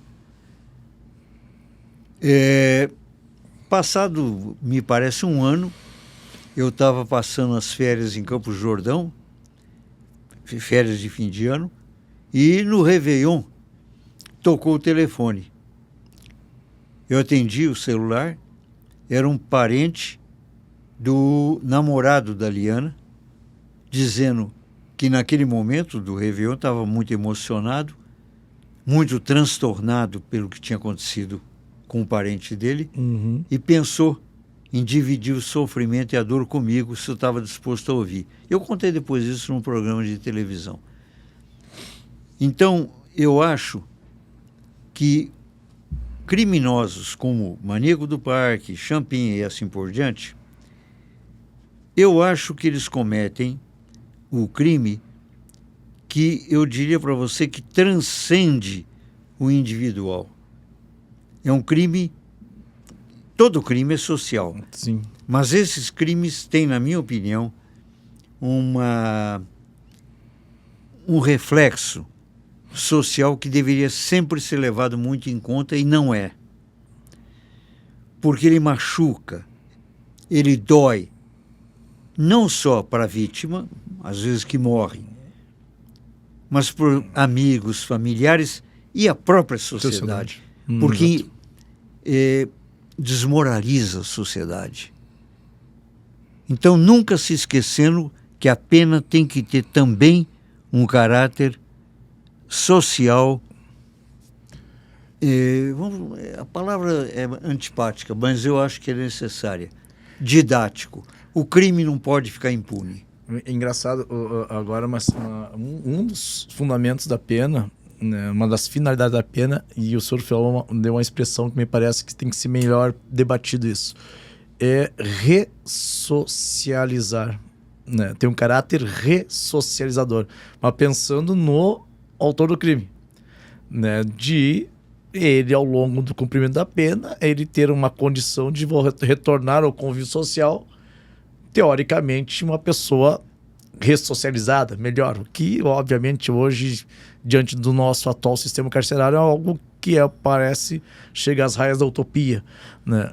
passado, me parece, um ano, eu estava passando as férias em Campos do Jordão, férias de fim de ano, e no Réveillon tocou o telefone. Eu atendi o celular, era um parente do namorado da Liana, dizendo que naquele momento do Réveillon estava muito emocionado, muito transtornado pelo que tinha acontecido com o parente dele, Uhum. e pensou em dividir o sofrimento e a dor comigo, se eu estava disposto a ouvir. Eu contei depois isso num programa de televisão. Então, eu acho que criminosos como Maníaco do Parque, Champinha e assim por diante, eu acho que eles cometem o crime que eu diria para você que transcende o individual. É um crime, todo crime é social. Sim. Mas esses crimes têm, na minha opinião, um reflexo social que deveria sempre ser levado muito em conta e não é. Porque ele machuca, ele dói, não só para a vítima, às vezes que morre, mas por amigos, familiares e a própria sociedade. Porque desmoraliza a sociedade. Então, nunca se esquecendo que a pena tem que ter também um caráter social. A palavra é antipática, mas eu acho que é necessária. Didático. O crime não pode ficar impune. É engraçado agora, mas um dos fundamentos da pena, né, uma das finalidades da pena, e o senhor deu uma expressão que me parece que tem que ser melhor debatido isso, é ressocializar, né? Tem um caráter ressocializador, mas pensando no autor do crime, né? De ele, ao longo do cumprimento da pena, ele ter uma condição de retornar ao convívio social, teoricamente, uma pessoa ressocializada, melhor, o que, obviamente, hoje, diante do nosso atual sistema carcerário, é algo que parece chegar às raias da utopia, né?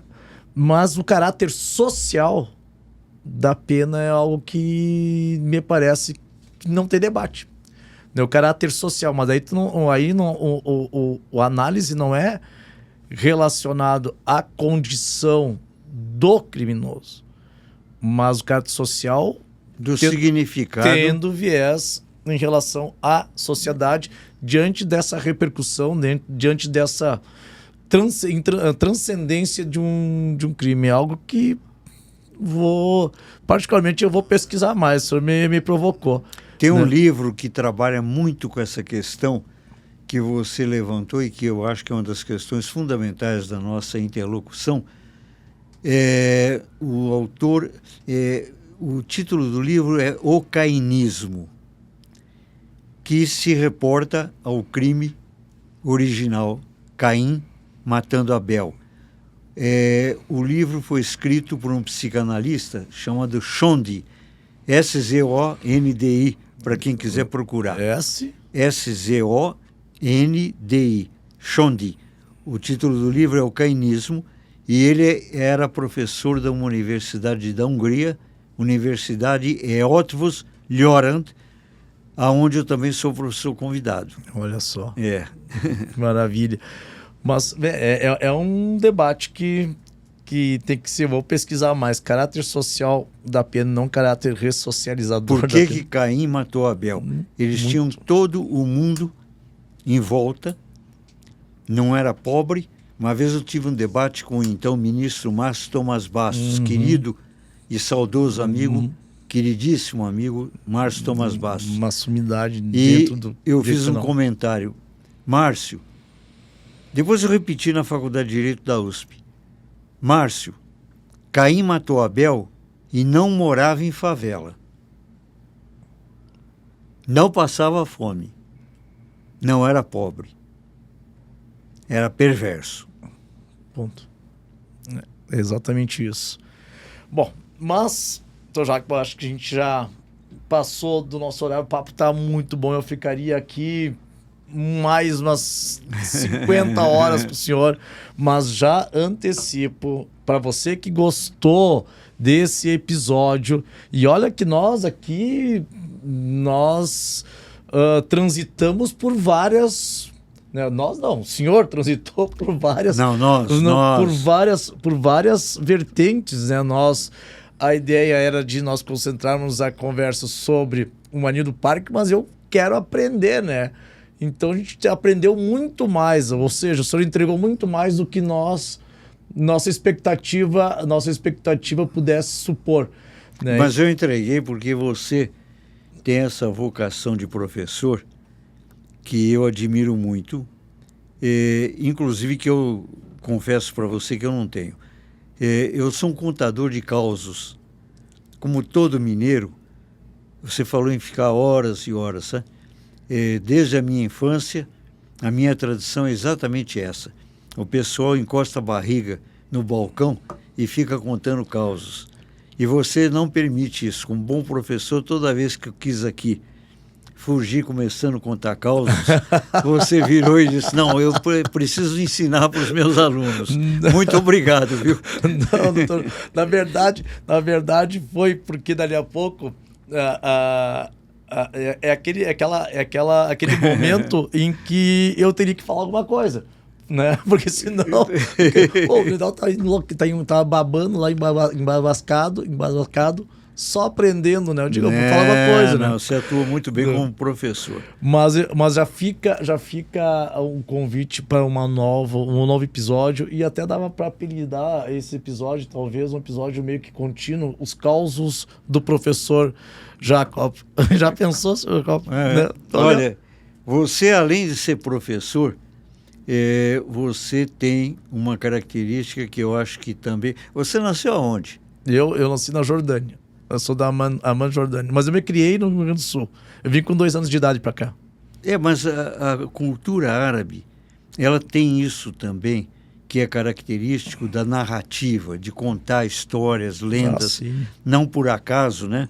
Mas o caráter social da pena é algo que me parece que não tem debate. O caráter social, mas daí a análise não é relacionado à condição do criminoso, mas o caráter social do significado, tendo viés em relação à sociedade diante dessa repercussão, diante dessa transcendência de um crime. Algo que particularmente eu vou pesquisar mais, o senhor me provocou. Tem um livro que trabalha muito com essa questão que você levantou e que eu acho que é uma das questões fundamentais da nossa interlocução. O autor, o título do livro é O Cainismo, que se reporta ao crime original, Caim matando Abel. O livro foi escrito por um psicanalista chamado Shondi, S-Z-O-N-D-I, para quem quiser procurar. S-Z-O-N-D-I, Shondi. O título do livro é O Cainismo, e ele era professor de uma universidade da Hungria, Universidade Eötvös Loránd, aonde eu também sou professor convidado. Olha só. É. Maravilha. Mas é um debate que que vou pesquisar mais. Caráter social da pena, não caráter ressocializador. Por que Caim matou Abel? Eles tinham todo o mundo em volta, não era pobre. Uma vez eu tive um debate com o então ministro Márcio Thomas Bastos, querido e saudoso amigo, queridíssimo amigo Márcio Thomas Bastos. Uma sumidade dentro do... eu fiz um comentário. Márcio, depois eu repeti na Faculdade de Direito da USP. Márcio, Caim matou Abel e não morava em favela. Não passava fome. Não era pobre. Era perverso. Ponto. É exatamente isso. Bom, mas, já que eu acho que a gente já passou do nosso horário, o papo tá muito bom. Eu ficaria aqui mais umas 50 horas pro senhor, mas já antecipo para você que gostou desse episódio. E olha que nós aqui, transitamos por várias... Nós não, o senhor transitou por várias... Por várias vertentes, né? A ideia era de nós concentrarmos a conversa sobre o Maninho do Parque, mas eu quero aprender, né? Então a gente aprendeu muito mais, ou seja, o senhor entregou muito mais do que nossa expectativa pudesse supor, né? Mas eu entreguei porque você tem essa vocação de professor que eu admiro muito, inclusive que eu confesso para você que eu não tenho. Eu sou um contador de causos. Como todo mineiro, você falou em ficar horas e horas, sabe? Desde a minha infância, a minha tradição é exatamente essa. O pessoal encosta a barriga no balcão e fica contando causos. E você não permite isso. Como bom professor, toda vez que eu quis aqui fugir começando a contar causos, você virou e disse, não, eu preciso ensinar para os meus alunos. Muito obrigado, viu? Não, doutor, na verdade foi porque dali a pouco... aquele momento em que eu teria que falar alguma coisa, né? Porque senão o Vidal tá babando lá embasbacado, só aprendendo, né? Eu digo, eu vou falar uma coisa, né? Você atua muito bem como professor. Mas já fica um convite para um novo episódio, e até dava para apelidar esse episódio, talvez um episódio meio que contínuo, os causos do professor Jacob. Já pensou, senhor Jacob? Né? Olha, você além de ser professor, você tem uma característica que eu acho que também... Você nasceu aonde? Eu nasci na Jordânia. Eu sou da Amman, Jordânia. Mas eu me criei no Rio Grande do Sul. Eu vim com 2 anos de idade para cá. Mas a cultura árabe, ela tem isso também, que é característico da narrativa, de contar histórias, lendas. Não por acaso, né?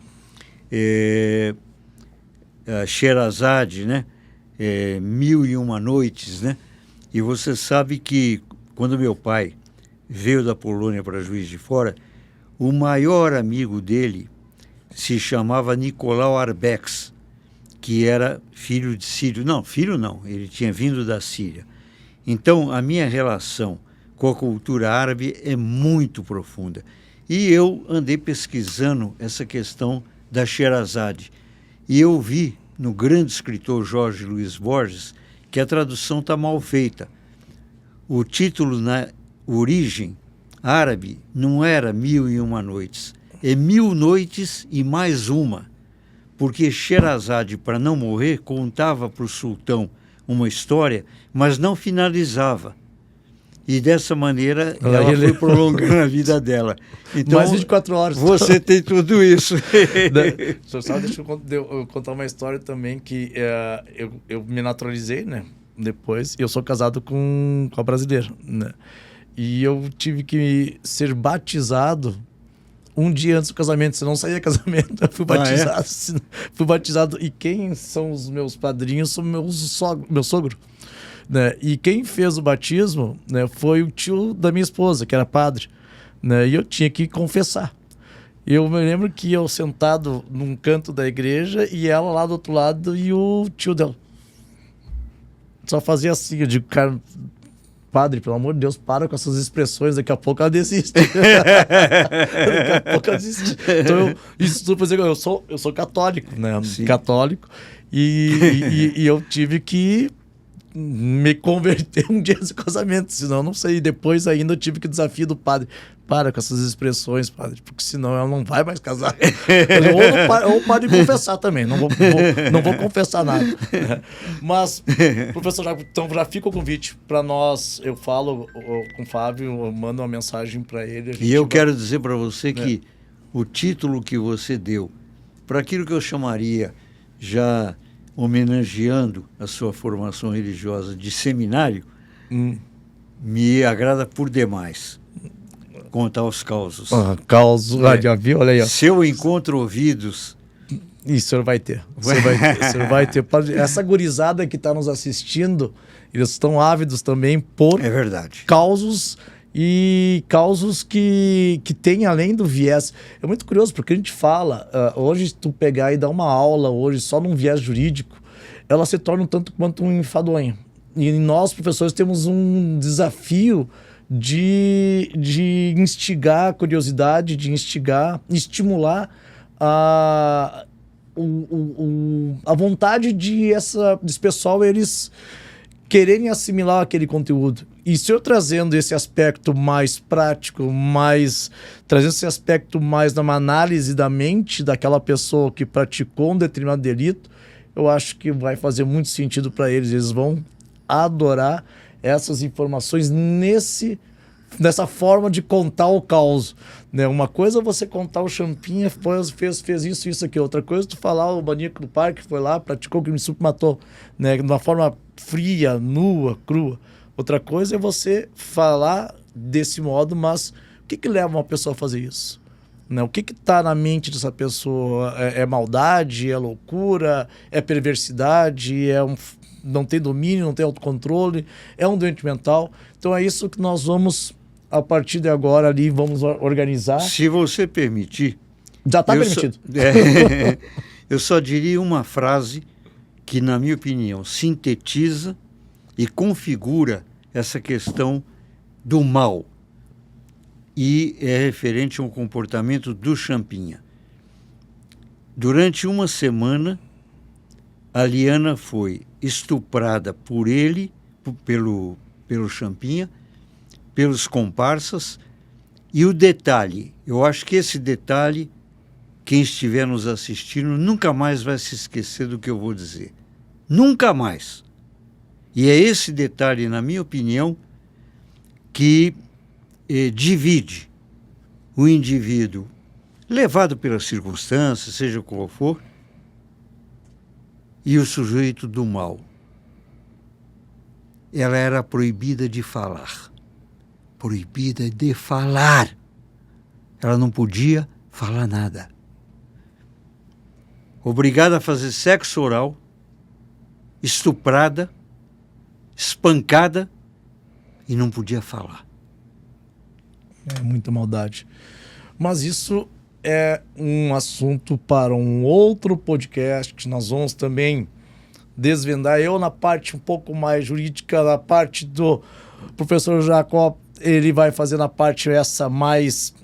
Sherazade, né? 1001 Noites, né? E você sabe que quando meu pai veio da Polônia para Juiz de Fora, o maior amigo dele se chamava Nicolau Arbex, que era filho de sírio. Não, filho não, ele tinha vindo da Síria. Então, a minha relação com a cultura árabe é muito profunda. E eu andei pesquisando essa questão da Sherazade. E eu vi no grande escritor Jorge Luiz Borges que a tradução está mal feita. O título na origem árabe não era 1001 Noites, é 1000 noites e mais uma, porque Sherazade, para não morrer, contava para o sultão uma história, mas não finalizava. E dessa maneira ela foi prolongando a vida dela. Então, mais 24 horas. Você tem tudo isso. Só deixa eu contar uma história também, que eu me naturalizei, né? Depois, eu sou casado com a brasileira, né? E eu tive que ser batizado um dia antes do casamento. Se não saía casamento, eu fui batizado. Fui batizado. E quem são os meus padrinhos? São meu sogro. Né? E quem fez o batismo, né, foi o tio da minha esposa, que era padre. Né? E eu tinha que confessar. Eu me lembro que eu sentado num canto da igreja e ela lá do outro lado e o tio dela. Só fazia assim, eu digo, cara... padre, pelo amor de Deus, para com essas expressões, daqui a pouco ela desiste. Daqui a pouco ela desiste. Então, isso tudo pra dizer que eu sou católico, né? Sim. Católico. E eu tive que me converter um dia de casamento, senão eu não sei. Depois ainda eu tive que desafio do padre. Para com essas expressões, padre, porque senão ela não vai mais casar. Ou pode confessar também, não vou confessar nada. Mas, professor, então já fica o convite para nós. Eu falo com o Fábio, eu mando uma mensagem para ele. E eu quero dizer para você que o título que você deu para aquilo que eu chamaria, já homenageando a sua formação religiosa, de seminário, me agrada por demais. Contar os causos. Já viu? Olha aí, ó. Se eu encontro ouvidos... Isso, o senhor vai ter. O senhor vai ter. Essa gurizada que está nos assistindo, eles estão ávidos também por... É verdade. Causos e causos que tem além do viés. É muito curioso, porque a gente fala, hoje, se tu pegar e dar uma aula hoje só num viés jurídico, ela se torna um tanto quanto um enfadonho. E nós, professores, temos um desafio de instigar a curiosidade, de estimular a vontade desse pessoal, eles quererem assimilar aquele conteúdo. E se eu trazendo esse aspecto mais prático, trazendo esse aspecto mais numa análise da mente daquela pessoa que praticou um determinado delito, eu acho que vai fazer muito sentido para eles. Eles vão adorar essas informações nessa forma de contar o caos, né? Uma coisa é você contar o Champinha fez isso, aqui. Outra coisa é tu falar o maníaco do parque foi lá, praticou o crime estupro, matou, né? De uma forma fria, nua, crua. Outra coisa é você falar desse modo, mas o que leva uma pessoa a fazer isso? Né? O que está na mente dessa pessoa? É maldade? É loucura? É perversidade? Não tem domínio, não tem autocontrole? É um doente mental? Então é isso que nós vamos, a partir de agora, ali, vamos organizar. Se você permitir... Já está permitido. Eu só diria uma frase que, na minha opinião, sintetiza e configura essa questão do mal. E é referente ao comportamento do Champinha. Durante uma semana, a Liana foi estuprada por ele, pelo Champinha, pelos comparsas, e o detalhe, eu acho que esse detalhe, quem estiver nos assistindo, nunca mais vai se esquecer do que eu vou dizer. Nunca mais. E é esse detalhe, na minha opinião, que divide o indivíduo, levado pelas circunstâncias, seja qual for, e o sujeito do mal. Ela era proibida de falar. Proibida de falar. Ela não podia falar nada. Obrigada a fazer sexo oral, estuprada, espancada, e não podia falar. É muita maldade. Mas isso é um assunto para um outro podcast que nós vamos também desvendar. Eu na parte um pouco mais jurídica, na parte do professor Jacob, ele vai fazer na parte essa mais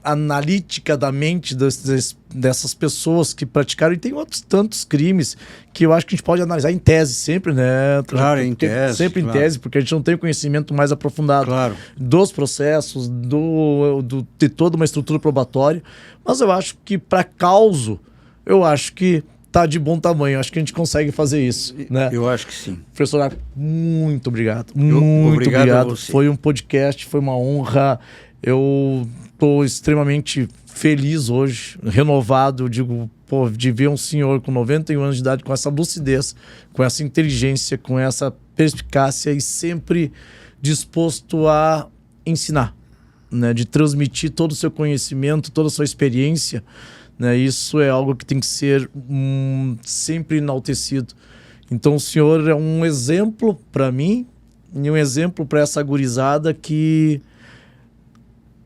analítica da mente dessas pessoas que praticaram. E tem outros tantos crimes que eu acho que a gente pode analisar em tese sempre, né? Claro, em tese. Sempre em tese, porque a gente não tem conhecimento mais aprofundado dos processos, de toda uma estrutura probatória. Mas eu acho que para causo, eu acho que tá de bom tamanho. Eu acho que a gente consegue fazer isso, né? Eu acho que sim. Professor, muito obrigado. Muito obrigado. Foi um podcast, foi uma honra. Eu estou extremamente feliz hoje, renovado, digo, de ver um senhor com 91 anos de idade, com essa lucidez, com essa inteligência, com essa perspicácia e sempre disposto a ensinar, né? De transmitir todo o seu conhecimento, toda a sua experiência, né? Isso é algo que tem que ser sempre enaltecido. Então o senhor é um exemplo para mim e um exemplo para essa gurizada que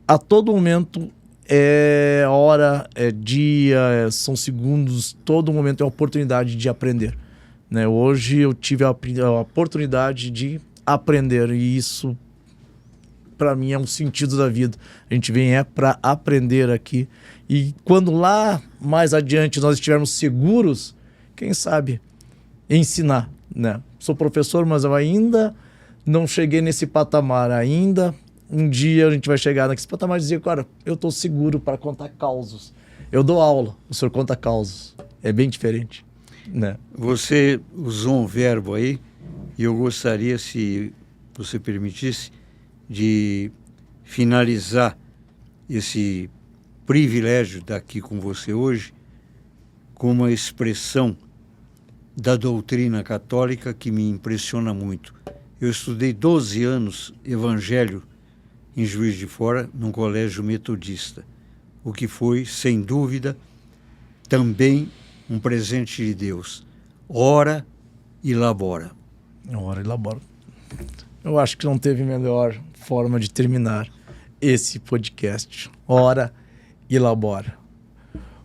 a todo momento é hora, é dia, são segundos, todo momento é oportunidade de aprender, né? Hoje eu tive a oportunidade de aprender. E isso, para mim, é um sentido da vida. A gente vem para aprender aqui. E quando lá mais adiante nós estivermos seguros, quem sabe ensinar, né? Sou professor, mas eu ainda não cheguei nesse patamar. Ainda um dia a gente vai chegar nesse patamar e dizer, cara, eu estou seguro para contar causos. Eu dou aula, o senhor conta causos. É bem diferente, né? Você usou um verbo aí e eu gostaria, se você permitisse, de finalizar esse privilégio daqui com você hoje com uma expressão da doutrina católica que me impressiona muito. Eu estudei 12 anos Evangelho em Juiz de Fora, num colégio metodista, o que foi, sem dúvida, também um presente de Deus. Ora e labora. Ora e labora. Eu acho que não teve melhor forma de terminar esse podcast. Ora e labora.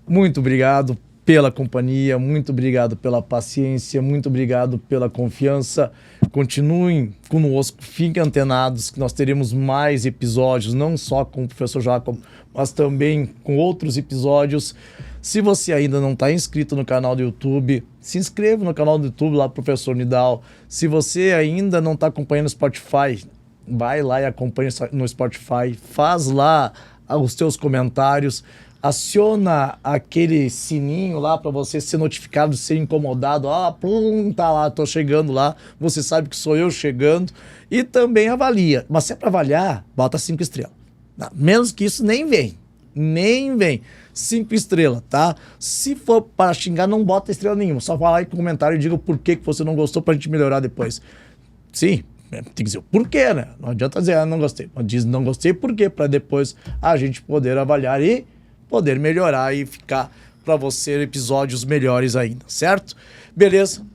Muito obrigado pela companhia, muito obrigado pela paciência, muito obrigado pela confiança. Continuem conosco, fiquem antenados, que nós teremos mais episódios, não só com o professor Jacob, mas também com outros episódios. Se você ainda não está inscrito no canal do YouTube, se inscreva no canal do YouTube lá, Professor Nidal. Se você ainda não está acompanhando no Spotify, vai lá e acompanha no Spotify, faz lá os seus comentários, aciona aquele sininho lá para você ser notificado, ser incomodado. Tá lá, tô chegando lá, você sabe que sou eu chegando. E também avalia, mas se é para avaliar, bota 5 estrelas. Menos que isso, nem vem. 5 estrelas, tá? Se for para xingar, não bota estrela nenhuma. Só fala aí no comentário e diga o porquê que você não gostou pra gente melhorar depois. Sim, tem que dizer o porquê, né? Não adianta dizer, não gostei. Mas diz não gostei por quê? Pra depois a gente poder avaliar e poder melhorar e ficar pra você episódios melhores ainda, certo? Beleza?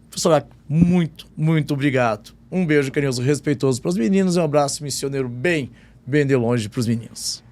Professor, muito obrigado. Um beijo carinhoso, respeitoso pros meninos e um abraço missioneiro bem de longe pros meninos.